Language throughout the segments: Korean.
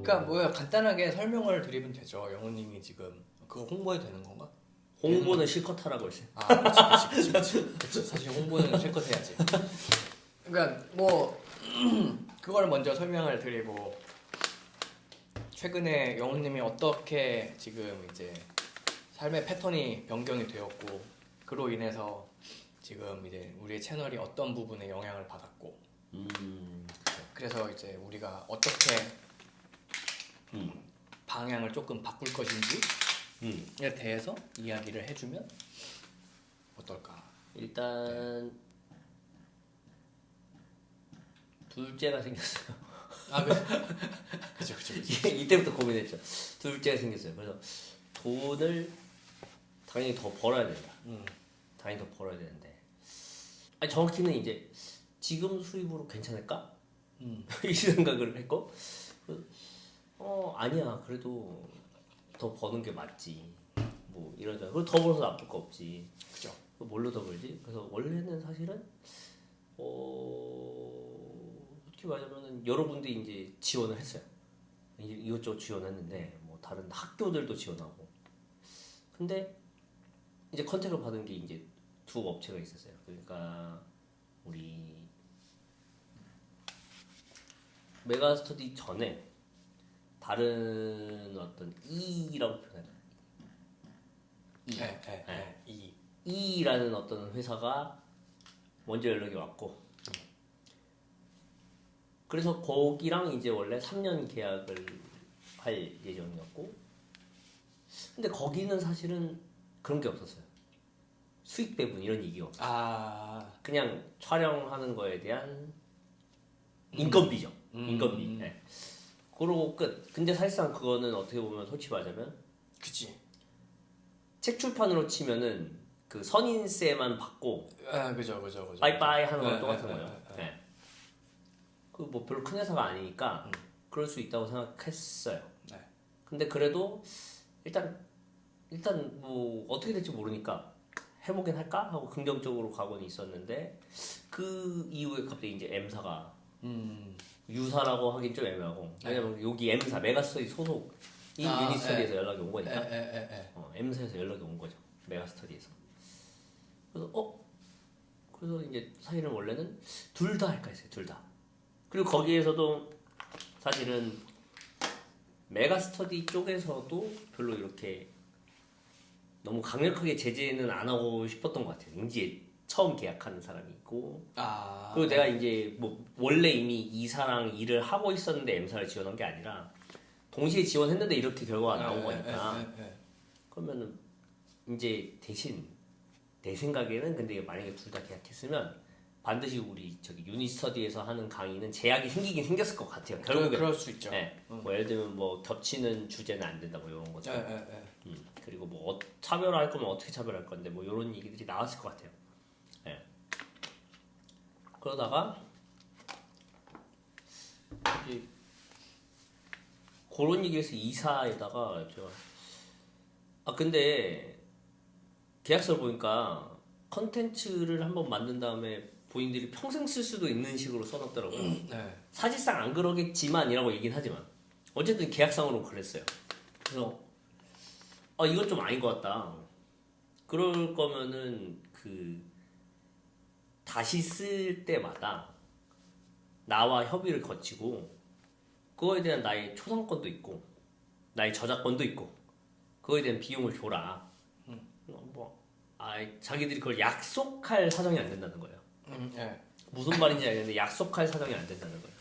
그러니까 뭐야 간단하게 설명을 드리면 되죠. 영호님이 지금 그거 홍보해도 되는 건가? 홍보는 실컷 하라고 했어요. 아, 그렇지. 사실 홍보는 실컷 해야지. 그러니까 뭐 그걸 먼저 설명을 드리고 최근에 영호님이 어떻게 지금 이제 삶의 패턴이 변경이 되었고 그로 인해서 지금 이제 우리의 채널이 어떤 부분에 영향을 받았고 그래서 이제 우리가 어떻게 방향을 조금 바꿀 것인지에 대해서 이야기를 해주면 어떨까? 일단 둘째가 생겼어요. 아 그래? 그죠. 이때부터 고민했죠. 둘째가 생겼어요. 그래서 돈을 당연히 더 벌어야 된다. 당연히 더 벌어야 되는데 아니 정확히는 이제 지금 수입으로 괜찮을까? 이 생각을 했고 아니야 그래도 더 버는 게 맞지 뭐 이러자 그리고 더 벌어서 나쁠 거 없지 그죠. 뭘로 더 벌지? 그래서 원래는 사실은 어떻게 말하자면은 여러분들이 이제 지원을 했어요. 이것저것 지원했는데 뭐 다른 학교들도 지원하고 근데 이제 컨택을 받은 게 이제 두 업체가 있었어요. 그러니까 우리 메가스터디 전에 다른 어떤 E라고 표현해요. E라는 어떤 회사가 먼저 연락이 왔고 그래서 거기랑 이제 원래 3년 계약을 할 예정이었고 근데 거기는 사실은 그런 게 없었어요. 수익 배분 이런 얘기가 없었어요. 그냥 촬영하는 거에 대한 인건비죠. 인건비. 네. 그러고 끝. 근데 사실상 그거는 어떻게 보면 솔직히 말하자면 그치. 책 출판으로 치면은 그 선인세만 받고 그죠. 빠이빠이 하는 거랑 똑같은 거예요. 네. 그 뭐 별로 큰 회사가 아니니까 그럴 수 있다고 생각했어요. 네. 근데 그래도 일단 뭐 어떻게 될지 모르니까 해보긴 할까 하고 긍정적으로 가고는 있었는데 그 이후에 갑자기 이제 M사가 유사라고 하긴 좀 애매하고 왜냐면 여기 M사 메가스터디 소속 이 유니스터디에서 연락이 온 거니까 M사에서 연락이 온 거죠. 메가스터디에서. 그래서 이제 사실은 원래는 둘 다 할까 했어요. 둘 다. 그리고 거기에서도 사실은 메가스터디 쪽에서도 별로 이렇게 너무 강력하게 제재는 안 하고 싶었던 것 같아요. 이제 처음 계약하는 사람이 있고 그리고 내가 이제 뭐 원래 이미 이사랑 일을 하고 있었는데 M사를 지원한 게 아니라 동시에 지원했는데 이렇게 결과가 나온 거니까 그러면은 이제 대신 내 생각에는 근데 만약에 둘 다 계약했으면 반드시 우리 저기 유니스터디에서 하는 강의는 제약이 생기긴 생겼을 것 같아요. 결국에 그럴 수 있죠. 네. 뭐 예를 들면 뭐 겹치는 주제는 안 된다 뭐 이런 것들. 그리고 뭐 차별화할 거면 어떻게 차별할 건데 뭐 이런 얘기들이 나왔을 것 같아요. 네. 그러다가 이제 그런 얘기에서 이사에다가 제가 근데 계약서를 보니까 컨텐츠를 한번 만든 다음에 본인들이 평생 쓸 수도 있는 식으로 써놨더라고요. 네. 사실상 안 그러겠지만 이라고 얘기는 하지만 어쨌든 계약상으로 그랬어요. 그래서 이건 좀 아닌 것 같다. 그럴 거면은 다시 쓸 때마다 나와 협의를 거치고 그거에 대한 나의 초상권도 있고 나의 저작권도 있고 그거에 대한 비용을 줘라. 자기들이 그걸 약속할 사정이 안 된다는 거예요. 무슨 말인지 알겠는데 약속할 사정이 안 된다는 거예요.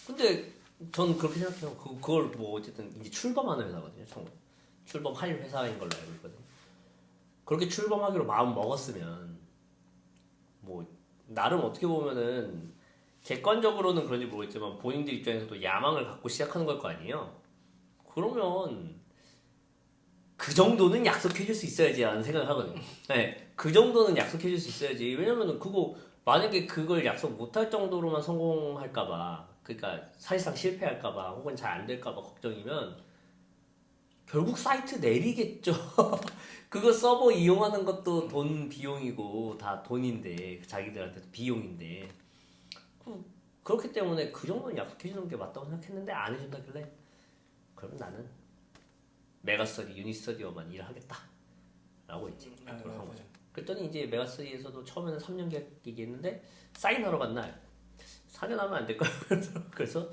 근데 전 그렇게 생각해요. 그걸 뭐 어쨌든 이제 출범하는 회사거든요. 출범할 회사인 걸로 알고 있거든요. 그렇게 출범하기로 마음 먹었으면 뭐 나름 어떻게 보면은 객관적으로는 그런지 모르겠지만 본인들 입장에서도 야망을 갖고 시작하는 걸 거 아니에요. 그러면 그 정도는 약속해줄 수 있어야지 라는 생각을 하거든요. 네, 그 정도는 약속해줄 수 있어야지. 왜냐면은 그거 만약에 그걸 약속 못할 정도로만 성공할까봐 그러니까 사실상 실패할까봐 혹은 잘 안 될까봐 걱정이면 결국 사이트 내리겠죠. 그거 서버 이용하는 것도 돈 비용이고 다 돈인데 자기들한테도 비용인데 그렇기 때문에 그 정도는 약속해주는 게 맞다고 생각했는데 안 해준다길래 그러면 나는 메가스터디, 유니스터디어만 일을 하겠다라고 했지. 그걸 한 거죠. 그랬더니 이제 메가스터디에서도 처음에는 3년 계약 얘기했는데 사인하러 간 날 4년 하면 안 될까? 그래서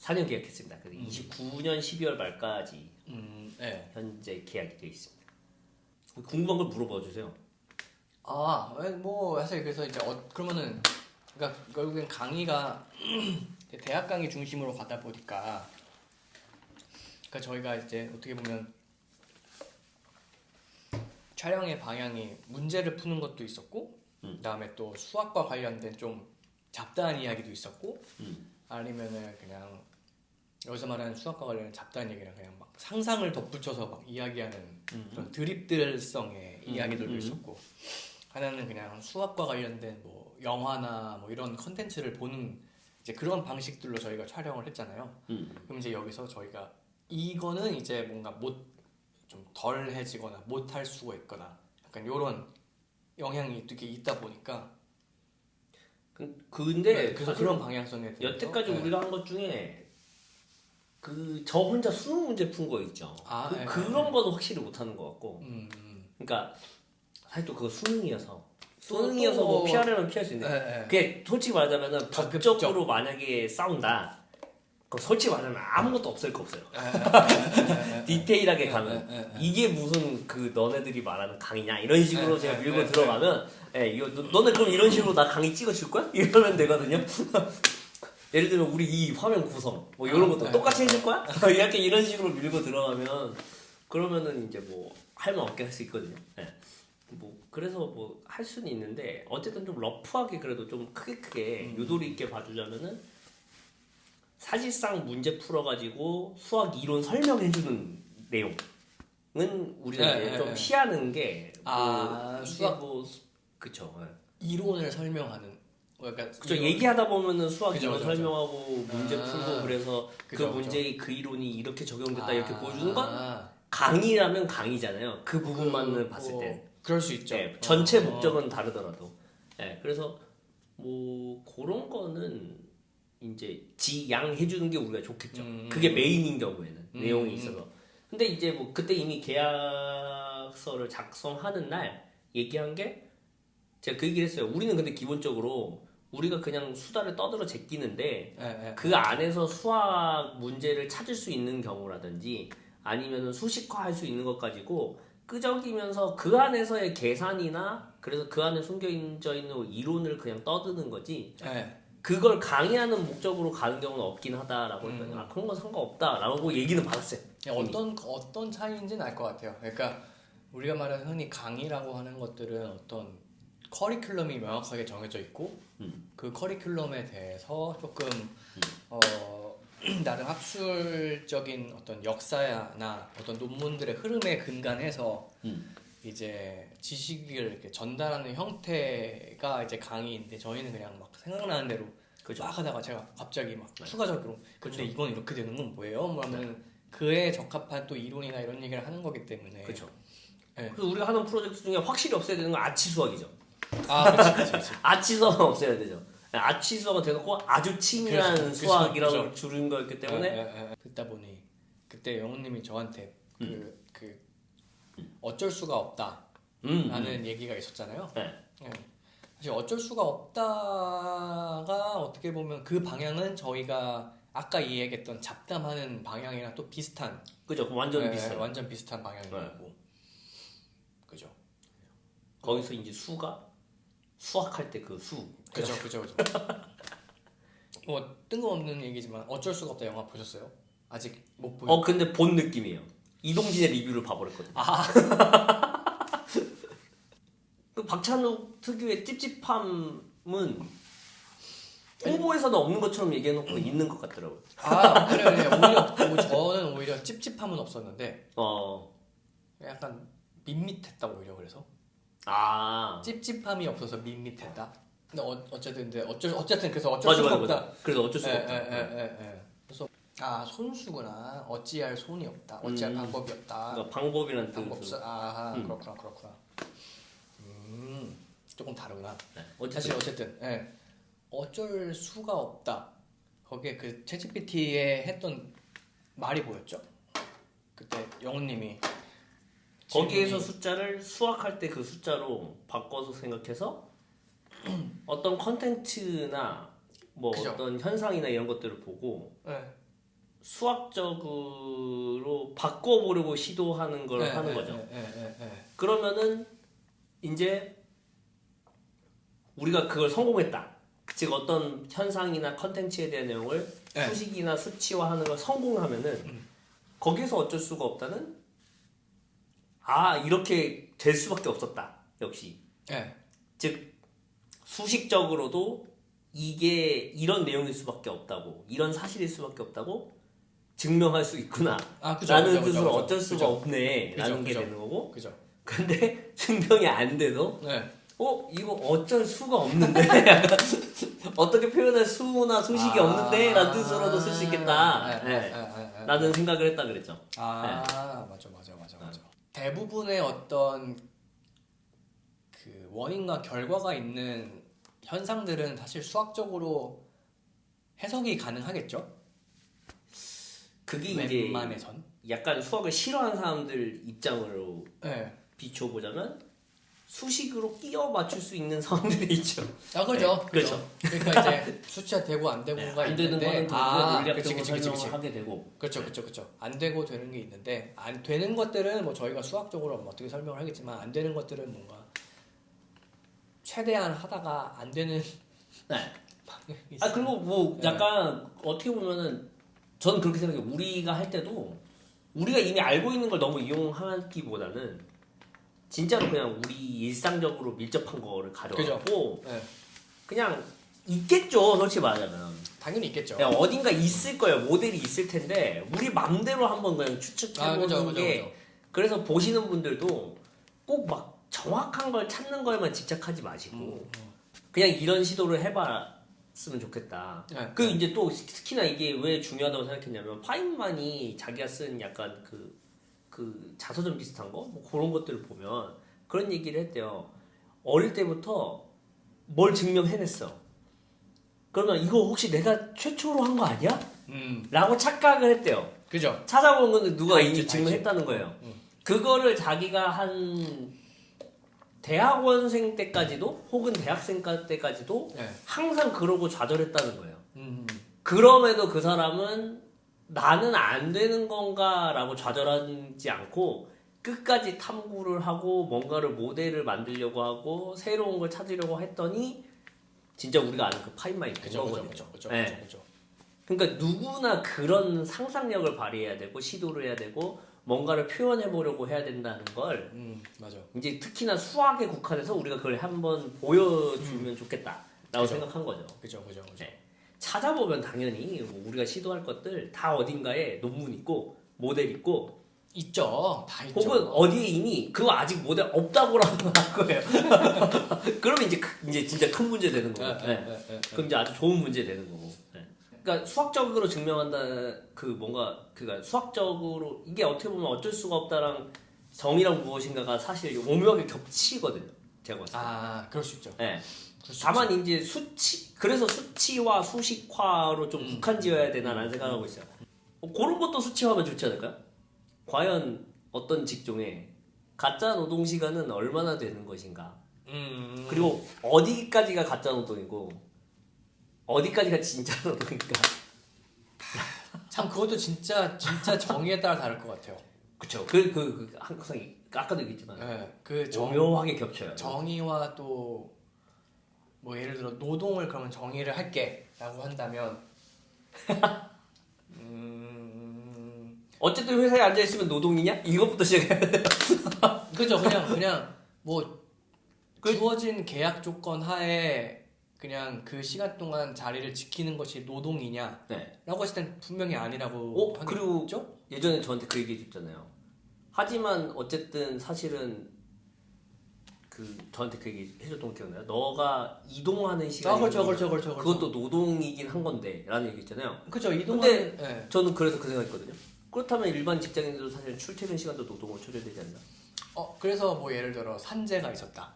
4년 계약했습니다. 그래서 29년 12월 말까지 네. 현재 계약이 되어 있습니다. 궁금한 걸 물어봐 주세요. 뭐 사실 그래서 이제 그러면은 그러니까 결국엔 강의가 대학 강의 중심으로 가다 보니까 그러니까 저희가 이제 어떻게 보면 촬영의 방향이 문제를 푸는 것도 있었고 그다음에 또 수학과 관련된 좀 잡다한 이야기도 있었고 아니면은 그냥 여기서 말하는 수학과 관련된 잡다한 얘기랑 그냥 막 상상을 덧붙여서 막 이야기하는 그런 드립들성의 이야기들도 있었고 하나는 그냥 수학과 관련된 뭐 영화나 뭐 이런 컨텐츠를 보는 이제 그런 방식들로 저희가 촬영을 했잖아요. 그럼 이제 여기서 저희가 이거는 이제 뭔가 좀 덜해지거나 못할 수가 있거나 약간 요런 영향이 되게 있다 보니까 근데 그래서 그런 방향성에 대해서 여태까지 우리가 한 것 중에 저 혼자 수능 문제 푼 거 있죠. 그런 거는 확실히 못하는 것 같고. 그러니까 사실 또 그거 수능이어서 뭐 피하려면 피할 수 있는데 그게 솔직히 말하자면은 법적으로 만약에 싸운다. 그럼 솔직히 말하면 아무것도 없을 거 없어요. 디테일하게 가면 이게 무슨 그 너네들이 말하는 강의냐 이런 식으로 제가 밀고 들어가면 이거 너네 그럼 이런 식으로 나 강의 찍어줄 거야? 이러면 되거든요. 예를 들면 우리 이 화면 구성 뭐 이런 것도 똑같이 해줄 거야? 약간 이런 식으로 밀고 들어가면 그러면은 이제 뭐 할 말 없게 할 수 있거든요. 뭐 그래서 뭐 할 수는 있는데 어쨌든 좀 러프하게 그래도 좀 크게 유도리 있게 봐주자면은 사실상 문제 풀어가지고 수학 이론 설명해주는 내용은 우리가 이제 좀 피하는 게 수학 뭐 그쵸. 이론을 설명하는 그러니까 그쵸. 얘기하다 보면은 수학 그죠, 이론 그죠, 설명하고 문제 풀고 그래서 그죠, 그 문제의 그 이론이 이렇게 적용됐다 이렇게 보여주는 건 건 강의라면 강의잖아요. 그 부분만 봤을 때. 그럴 수 있죠. 전체 목적은 다르더라도. 그래서 뭐 그런 거는 이제 지양해주는 게 우리가 좋겠죠. 그게 메인인 경우에는 내용이 있어서. 근데 이제 뭐 그때 이미 계약서를 작성하는 날 얘기한 게 제가 그 얘기를 했어요. 우리는 근데 기본적으로 우리가 그냥 수다를 떠들어 제끼는데 그 안에서 수학 문제를 찾을 수 있는 경우라든지 아니면은 수식화할 수 있는 것 가지고 끄적이면서 그 안에서의 계산이나 그래서 그 안에 숨겨 있는 이론을 그냥 떠드는 거지. 그걸 강의하는 목적으로 가는 경우는 없긴 하다라고 했더니 그런 건 상관없다라고 얘기는 받았어요. 어떤 차이인지는 알 것 같아요. 그러니까 우리가 말하는 흔히 강의라고 하는 것들은 어떤 커리큘럼이 명확하게 정해져 있고 그 커리큘럼에 대해서 조금 나름 학술적인 어떤 역사나 어떤 논문들의 흐름에 근간해서 이제 지식을 이렇게 전달하는 형태가 이제 강의인데 저희는 그냥 막 생각나는 대로 막 하다가 제가 갑자기 막 추가적으로 근데 이건 이렇게 되는 건 뭐예요? 그러면 그에 적합한 또 이론이나 이런 얘기를 하는 거기 때문에 그렇죠. 그래서 우리가 하는 프로젝트 중에 확실히 없애야 되는 건 아치 수학이죠. 그렇지. 아치 수학은 없애야 되죠. 아치 수학은 대놓고 아주 치밀한 수학이라고 줄인 거였기 때문에 듣다 보니 그때 영훈님이 저한테 그 어쩔 수가 없다라는 얘기가 있었잖아요. 사실 어쩔 수가 없다가 어떻게 보면 그 방향은 저희가 아까 이야기했던 잡담하는 방향이랑 또 비슷한 그죠. 완전 비슷한 방향인 거고 그죠. 거기서 이제 수학할 때 그 수. 그죠. 뭐 뜬금없는 얘기지만 어쩔 수가 없다 영화 보셨어요? 아직 못 보셨어요? 근데 본 느낌이에요. 이동진의 리뷰를 봐버렸거든요. 그 박찬욱 특유의 찝찝함은 홍보에서는 없는 것처럼 얘기해놓고 있는 것 같더라고요. 그래. 오히려 저는 오히려 찝찝함은 없었는데 약간 밋밋했다 오히려 그래서. 찝찝함이 없어서 밋밋했다. 근데 어쨌든 그래서 어쩔 수가 없다. 그래서 어쩔 수가 없다. 그래서 손수구나. 어찌할 손이 없다. 어찌할 방법이 없다. 그러니까 방법이란 뜻으로. 그렇구나. 조금 다르구나. 어쨌든 어쩔 수가 없다. 거기에 그 챗GPT에 했던 말이 뭐였죠? 그때 영훈님이 거기에서 숫자를 수학할 때 그 숫자로 바꿔서 생각해서 어떤 컨텐츠나 뭐 그죠. 어떤 현상이나 이런 것들을 보고 네. 수학적으로 바꿔보려고 시도하는 걸 하는 거죠. 그러면은 이제 우리가 그걸 성공했다. 즉 어떤 현상이나 컨텐츠에 대한 내용을 수식이나 수치화하는 걸 성공하면은 거기서 어쩔 수가 없다는 이렇게 될 수밖에 없었다. 역시. 즉 수식적으로도 이게 이런 내용일 수밖에 없다고, 이런 사실일 수밖에 없다고 증명할 수 있구나. 라는 뜻으로 어쩔 수가 없네. 라는 게 되는 거고. 그죠. 근데 증명이 안 돼도 이거 어쩔 수가 없는데 어떻게 표현할 수나 수식이 없는데 라는 뜻으로도 쓸 수 있겠다 라는 생각을 했다 그랬죠. 맞아. 대부분의 어떤 그 원인과 결과가 있는 현상들은 사실 수학적으로 해석이 가능하겠죠? 그게 웬만해선 이제 약간 수학을 싫어하는 사람들 입장으로 비춰보자면 수식으로 끼워 맞출 수 있는 상황들이 있죠. 그죠. 그렇죠. 그러니까 이제 수치가 되고 안 되고가 안 되는 있는데, 거는 물리학적으로 설명을 하게 되고. 그렇죠. 안 되고 되는 게 있는데, 안 되는 것들은 뭐 저희가 수학적으로 뭐 어떻게 설명을 하겠지만, 안 되는 것들은 뭔가 최대한 하다가 안 되는. 그리고 뭐 약간 어떻게 보면은 저는 그렇게 생각해요. 우리가 할 때도 우리가 이미 알고 있는 걸 너무 이용하기보다는 진짜로 그냥 우리 일상적으로 밀접한 거를 가져가고 그냥 있겠죠. 솔직히 말하자면 당연히 있겠죠. 그냥 어딘가 있을 거예요. 모델이 있을 텐데 우리 맘대로 한번 그냥 추측해보는 게 그래서 보시는 분들도 꼭 막 정확한 걸 찾는 거에만 집착하지 마시고 그냥 이런 시도를 해봤으면 좋겠다. 그 이제 또 특히나 이게 왜 중요하다고 생각했냐면 파인만이 자기가 쓴 약간 그 자서전 비슷한 거? 뭐 그런 것들을 보면 그런 얘기를 했대요. 어릴 때부터 뭘 증명해냈어. 그러면 이거 혹시 내가 최초로 한 거 아니야? 라고 착각을 했대요. 그죠. 찾아본 건데 누가 이미 증명했다는 거예요. 그거를 자기가 한 대학원생 때까지도 혹은 대학생 때까지도 항상 그러고 좌절했다는 거예요. 그럼에도 그 사람은 나는 안 되는 건가 라고 좌절하지 않고 끝까지 탐구를 하고 뭔가를 모델을 만들려고 하고 새로운 걸 찾으려고 했더니 진짜 우리가 아는 그 파인마이 된 거거든요. 그죠. 그러니까 누구나 그런 상상력을 발휘해야 되고 시도를 해야 되고 뭔가를 표현해 보려고 해야 된다는 걸 맞아. 이제 특히나 수학에 국한해서 우리가 그걸 한번 보여주면 좋겠다라고 생각한 거죠. 그죠. 찾아보면 당연히 뭐 우리가 시도할 것들 다 어딘가에 논문 있고 모델 있고 있죠. 다 있죠. 혹은 어디에 이미 그거 아직 모델 없다고라도 할 거예요. 그러면 이제 진짜 큰 문제 되는 거고. 그럼 이제 아주 좋은 문제 되는 거고. 그러니까 수학적으로 증명한다 그러니까 수학적으로 이게 어떻게 보면 어쩔 수가 없다랑 정의랑 무엇인가가 사실 오묘하게 겹치거든요. 제가 봤을 때. 그럴 수 있죠. 다만 이제 그래서 수치와 수식화로 좀 국한지어야 되나라는 생각하고 있어요. 그런 것도 수치화하면 좋지 않을까요? 과연 어떤 직종에 가짜 노동 시간은 얼마나 되는 것인가? 그리고 어디까지가 가짜 노동이고 어디까지가 진짜 노동인가? 참 그것도 진짜 정의에 따라 다를 것 같아요. 그렇죠. 항상 아까도 얘기했지만 오묘하게 겹쳐요. 정의와 또 뭐 예를 들어 노동을 그러면 정의를 할게라고 한다면 어쨌든 회사에 앉아 있으면 노동이냐? 이것부터 시작해야 돼요. 그죠. 그냥 뭐 주어진 계약 조건 하에 그냥 그 시간 동안 자리를 지키는 것이 노동이냐? 라고 했을 땐 분명히 아니라고 그리고 예전에 저한테 그 얘기 해줬잖아요. 하지만 어쨌든 사실은 저한테 그 얘기 해줬던 거 기억나요? 너가 이동하는 시간이 그렇죠. 그것도 노동이긴 한 건데 라는 얘기 있잖아요. 그렇죠. 근데 저는 그래서 그 생각했거든요. 그렇다면 일반 직장인들도 사실 출퇴근 시간도 노동으로 처리되지 않나? 그래서 뭐 예를 들어 산재가 있었다.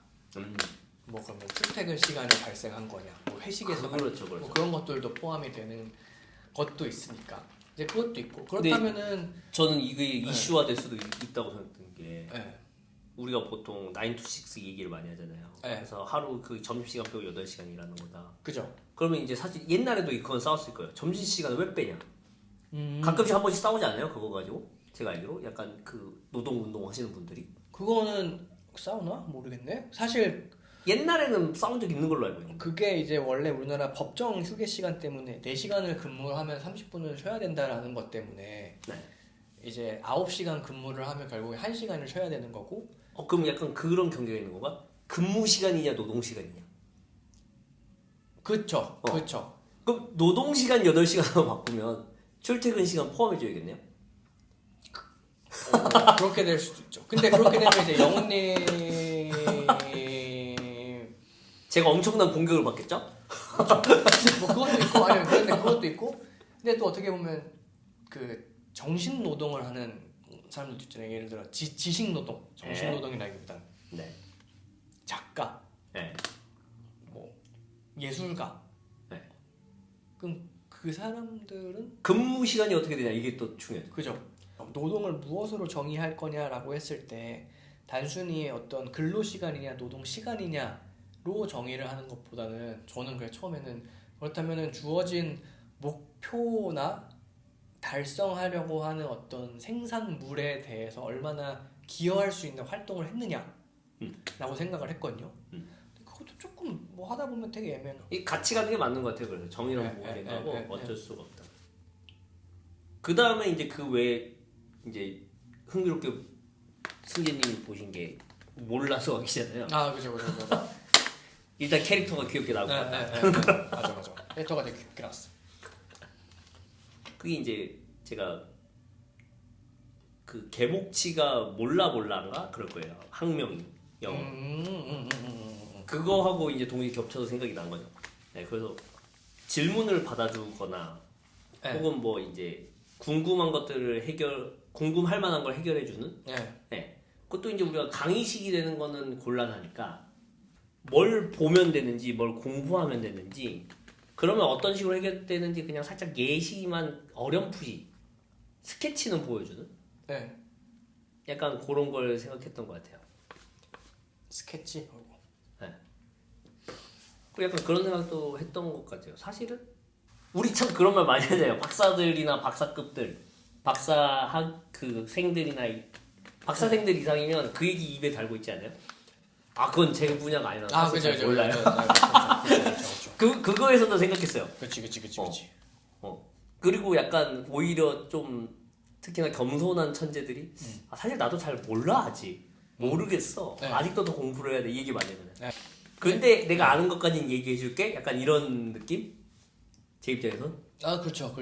뭐 그러면 출퇴근 시간에 발생한 거냐, 뭐 회식에서 그렇죠. 뭐 그런 것들도 포함이 되는 것도 있으니까 이제 그것도 있고 그렇다면은 저는 이게 이슈화될 수도 있다고 생각드는 게 네. 우리가 보통 9 to 6 얘기를 많이 하잖아요. 네. 그래서 하루 그 점심시간 빼고 8시간 일하는 거다. 그죠? 그러면 이제 사실 옛날에도 그건 싸웠을 거예요. 점심시간을 왜 빼냐. 가끔씩 한 번씩 싸우지 않아요? 그거 가지고? 제가 알기로 약간 그 노동운동 하시는 분들이 그거는 싸우나? 모르겠네. 사실 옛날에는 싸운 적 있는 걸로 알고 있는데 그게 이제 원래 우리나라 법정 휴게 시간 때문에 4시간을 근무하면 30분을 쉬어야 된다라는 것 때문에 네. 이제 9시간 근무를 하면 결국에 1시간을 쉬어야 되는 거고 그럼 약간 그런 경계가 있는 건가? 근무 시간이냐 노동 시간이냐? 그쵸. 그쵸. 그럼 노동 시간 8시간으로 바꾸면 출퇴근 시간 포함해줘야겠네요? 그렇게 될 수도 있죠. 근데 그렇게 되면 이제 영훈님 제가 엄청난 공격을 받겠죠? 뭐 그것도 있고 아니 그런데 그것도 있고 근데 또 어떻게 보면 그 정신 노동을 하는 사람들도 있잖아요. 예를 들어 지식 노동, 정신 노동이라기보다는 네. 작가, 네. 뭐 예술가. 네. 그럼 그 사람들은 근무 시간이 어떻게 되냐 이게 또 중요해요. 그죠. 노동을 무엇으로 정의할 거냐라고 했을 때 단순히 어떤 근로 시간이냐 노동 시간이냐로 정의를 하는 것보다는 저는 그래 처음에는 그렇다면은 주어진 목표나 달성하려고 하는 어떤 생산물에 대해서 얼마나 기여할 수 있는 활동을 했느냐라고 생각을 했거든요. 그것도 조금 뭐 하다 보면 되게 애매해. 이 같이 가는 게 맞는 것 같아요. 그래서 정의랑 네, 보호가 네, 된다고 네, 네, 어쩔 수가 없다. 그 다음에 이제 그 외에 이제 흥미롭게 승재님이 보신 게 몰라서 계시잖아요. 아 그죠. 일단 캐릭터가 귀엽게 나올 것 같다. 맞아. 캐릭터가 되게 귀엽게 나왔어. 그게 이제 제가 그 개복치가 몰라인가 그럴 거예요. 학명이 영어. 그거하고 이제 동시에 겹쳐서 생각이 난 거죠. 네, 그래서 질문을 받아주거나 혹은 뭐 이제 궁금한 것들을 궁금할 만한 걸 해결해주는. 네. 그것도 이제 우리가 강의식이 되는 거는 곤란하니까 뭘 보면 되는지 뭘 공부하면 되는지 그러면 어떤 식으로 해결되는지 그냥 살짝 예시만 어렴풋이 스케치는 보여주는 약간 그런 걸 생각했던 것 같아요. 스케치? 네. 그 약간 그런 생각도 했던 것 같아요. 사실은 우리 참 그런 말 많이 하잖아요. 박사들이나 박사급들 생들이나 박사생들 이상이면 그 얘기 입에 달고 있지 않아요? 그건 제 분야가 아니라서 사실 잘 몰라요. 그거에서도 생각했어요. 그치. 그리고 약간 오히려 좀 특히나 겸손한 천재들이 사실 나도 잘 몰라 아직 모르겠어. 아직도 더 공부를 해야 돼. 이 얘기 많이 하잖아요. 근데 내가 아는 것까지는 얘기해줄게. 약간 이런 느낌? 제 입장에서? 그렇죠.